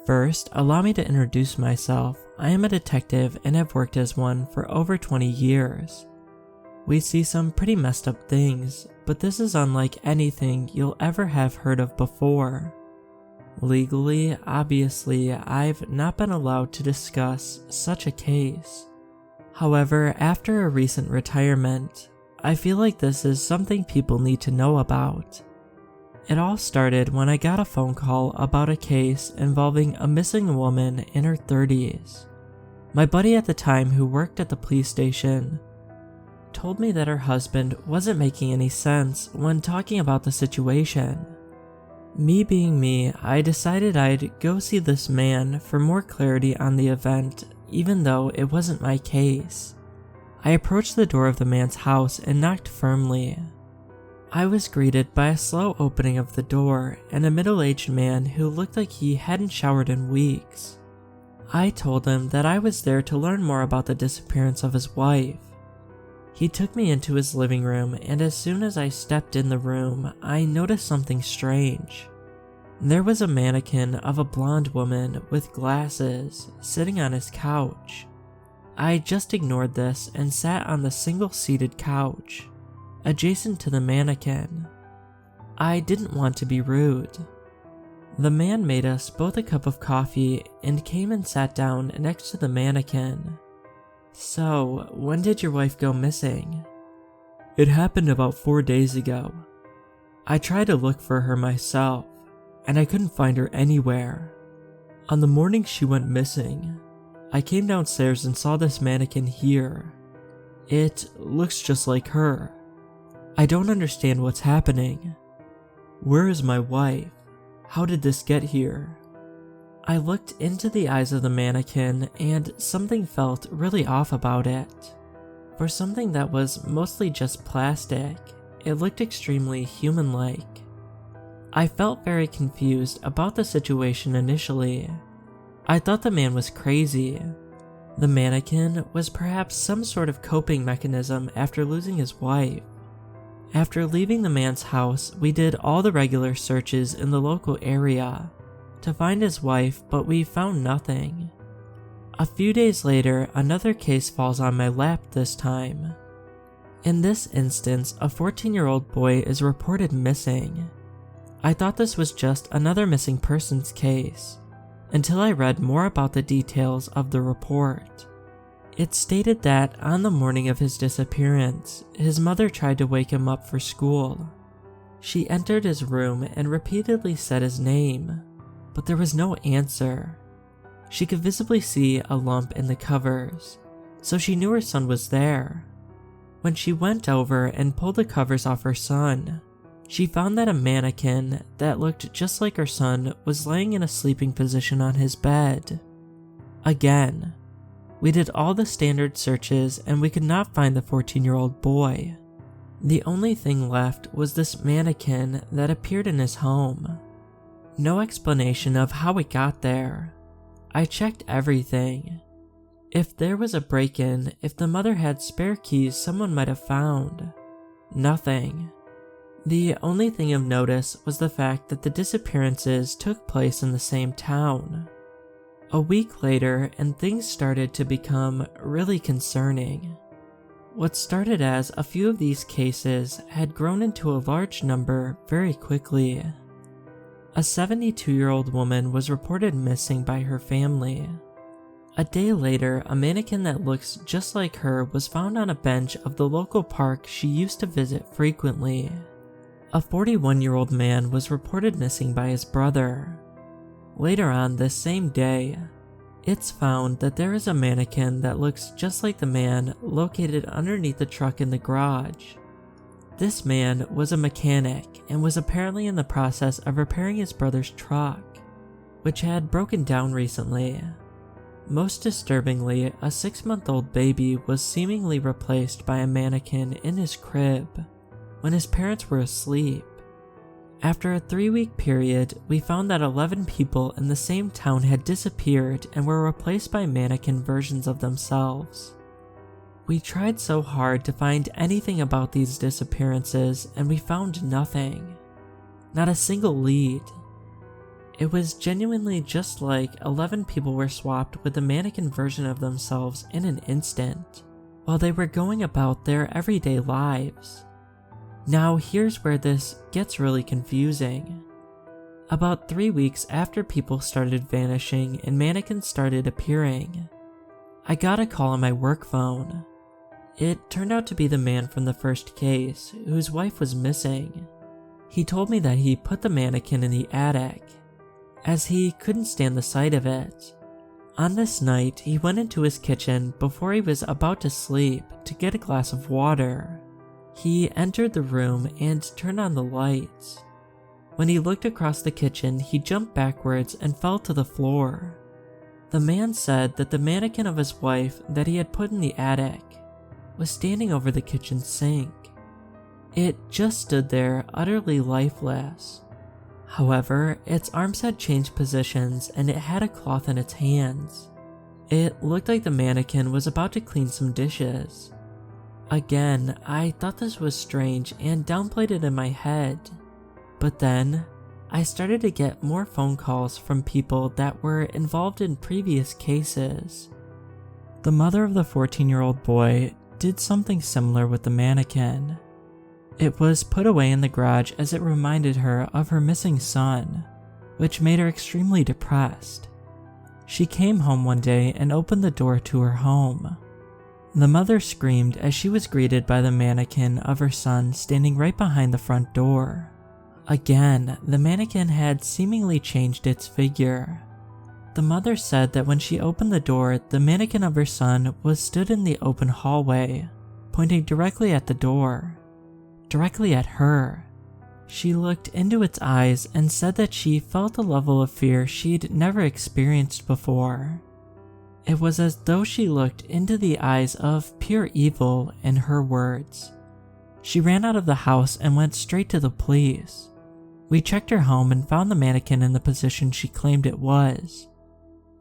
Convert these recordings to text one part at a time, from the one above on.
First, allow me to introduce myself. I am a detective and have worked as one for over 20 years. We see some pretty messed up things, but this is unlike anything you'll ever have heard of before. Legally, obviously, I've not been allowed to discuss such a case. However, after a recent retirement, I feel like this is something people need to know about. It all started when I got a phone call about a case involving a missing woman in her 30s. My buddy at the time, who worked at the police station, told me that her husband wasn't making any sense when talking about the situation. Me being me, I decided I'd go see this man for more clarity on the event, even though it wasn't my case. I approached the door of the man's house and knocked firmly. I was greeted by a slow opening of the door and a middle-aged man who looked like he hadn't showered in weeks. I told him that I was there to learn more about the disappearance of his wife. He took me into his living room, and as soon as I stepped in the room, I noticed something strange. There was a mannequin of a blonde woman with glasses sitting on his couch. I just ignored this and sat on the single-seated couch, adjacent to the mannequin. I didn't want to be rude. The man made us both a cup of coffee and came and sat down next to the mannequin. "So, when did your wife go missing?" "It happened about 4 days ago. I tried to look for her myself, and I couldn't find her anywhere. On the morning she went missing, I came downstairs and saw this mannequin here. It looks just like her. I don't understand what's happening. Where is my wife? How did this get here?" I looked into the eyes of the mannequin, and something felt really off about it. For something that was mostly just plastic, it looked extremely human-like. I felt very confused about the situation initially. I thought the man was crazy. The mannequin was perhaps some sort of coping mechanism after losing his wife. After leaving the man's house, we did all the regular searches in the local area to find his wife, but we found nothing. A few days later, another case falls on my lap this time. In this instance, a 14-year-old boy is reported missing. I thought this was just another missing persons case, until I read more about the details of the report. It stated that on the morning of his disappearance, his mother tried to wake him up for school. She entered his room and repeatedly said his name, but there was no answer. She could visibly see a lump in the covers, so she knew her son was there. When she went over and pulled the covers off her son, she found that a mannequin that looked just like her son was laying in a sleeping position on his bed. Again, we did all the standard searches and we could not find the 14-year-old boy. The only thing left was this mannequin that appeared in his home. No explanation of how it got there. I checked everything. If there was a break-in, if the mother had spare keys someone might have found. Nothing. The only thing of notice was the fact that the disappearances took place in the same town. A week later, and things started to become really concerning. What started as a few of these cases had grown into a large number very quickly. A 72-year-old woman was reported missing by her family. A day later, a mannequin that looks just like her was found on a bench of the local park she used to visit frequently. A 41-year-old man was reported missing by his brother. Later on this same day, it's found that there is a mannequin that looks just like the man located underneath the truck in the garage. This man was a mechanic and was apparently in the process of repairing his brother's truck, which had broken down recently. Most disturbingly, a 6-month-old baby was seemingly replaced by a mannequin in his crib when his parents were asleep. After a 3-week period, we found that 11 people in the same town had disappeared and were replaced by mannequin versions of themselves. We tried so hard to find anything about these disappearances and we found nothing. Not a single lead. It was genuinely just like 11 people were swapped with the mannequin version of themselves in an instant, while they were going about their everyday lives. Now here's where this gets really confusing. About 3 weeks after people started vanishing and mannequins started appearing, I got a call on my work phone. It turned out to be the man from the first case, whose wife was missing. He told me that he put the mannequin in the attic, as he couldn't stand the sight of it. On this night, he went into his kitchen before he was about to sleep to get a glass of water. He entered the room and turned on the lights. When he looked across the kitchen, he jumped backwards and fell to the floor. The man said that the mannequin of his wife that he had put in the attic was standing over the kitchen sink. It just stood there, utterly lifeless. However, its arms had changed positions and it had a cloth in its hands. It looked like the mannequin was about to clean some dishes. Again, I thought this was strange and downplayed it in my head. But then, I started to get more phone calls from people that were involved in previous cases. The mother of the 14-year-old boy did something similar with the mannequin. It was put away in the garage as it reminded her of her missing son, which made her extremely depressed. She came home one day and opened the door to her home. The mother screamed as she was greeted by the mannequin of her son standing right behind the front door. Again, the mannequin had seemingly changed its figure. The mother said that when she opened the door, the mannequin of her son was stood in the open hallway, pointing directly at the door. Directly at her. She looked into its eyes and said that she felt a level of fear she'd never experienced before. It was as though she looked into the eyes of pure evil, in her words. She ran out of the house and went straight to the police. We checked her home and found the mannequin in the position she claimed it was.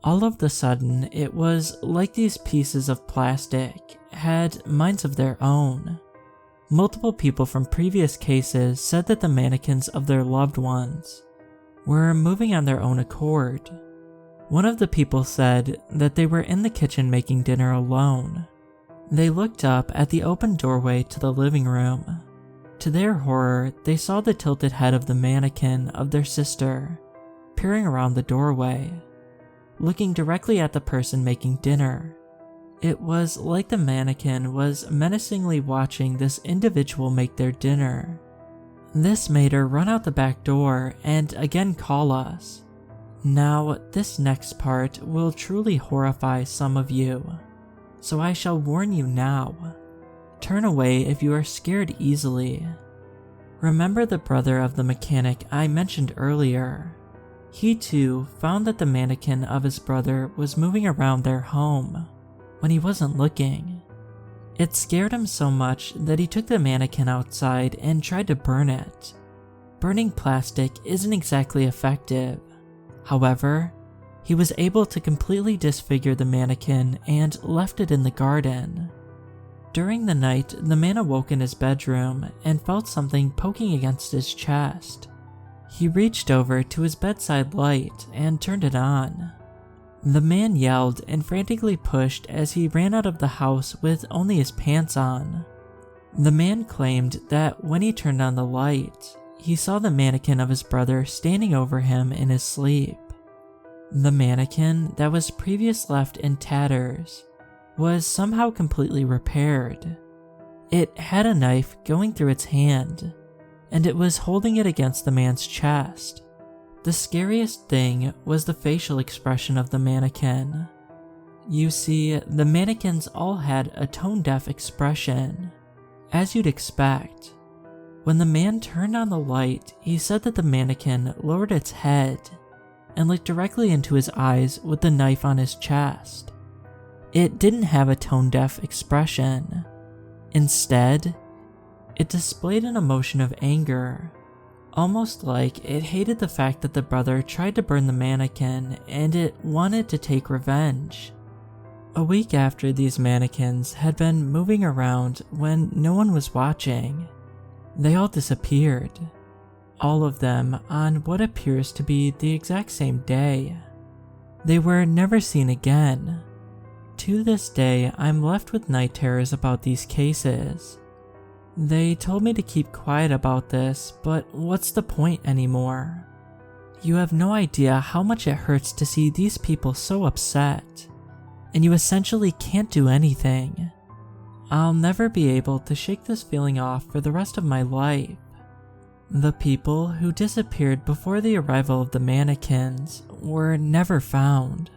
All of a sudden, it was like these pieces of plastic had minds of their own. Multiple people from previous cases said that the mannequins of their loved ones were moving on their own accord. One of the people said that they were in the kitchen making dinner alone. They looked up at the open doorway to the living room. To their horror, they saw the tilted head of the mannequin of their sister peering around the doorway, looking directly at the person making dinner. It was like the mannequin was menacingly watching this individual make their dinner. This made her run out the back door and again call us. Now, this next part will truly horrify some of you, so I shall warn you now. Turn away if you are scared easily. Remember the brother of the mechanic I mentioned earlier. He too found that the mannequin of his brother was moving around their home when he wasn't looking. It scared him so much that he took the mannequin outside and tried to burn it. Burning plastic isn't exactly effective. However, he was able to completely disfigure the mannequin and left it in the garden. During the night, the man awoke in his bedroom and felt something poking against his chest. He reached over to his bedside light and turned it on. The man yelled and frantically pushed as he ran out of the house with only his pants on. The man claimed that when he turned on the light, he saw the mannequin of his brother standing over him in his sleep. The mannequin that was previously left in tatters was somehow completely repaired. It had a knife going through its hand, and it was holding it against the man's chest. The scariest thing was the facial expression of the mannequin. You see, the mannequins all had a tone-deaf expression, as you'd expect. When the man turned on the light, he said that the mannequin lowered its head and looked directly into his eyes with the knife on his chest. It didn't have a tone-deaf expression. Instead, it displayed an emotion of anger, almost like it hated the fact that the brother tried to burn the mannequin and it wanted to take revenge. A week after these mannequins had been moving around when no one was watching, they all disappeared. all of them on what appears to be the exact same day. They were never seen again. To this day, I'm left with night terrors about these cases. They told me to keep quiet about this, but what's the point anymore? You have no idea how much it hurts to see these people so upset, and you essentially can't do anything. I'll never be able to shake this feeling off for the rest of my life. The people who disappeared before the arrival of the mannequins were never found.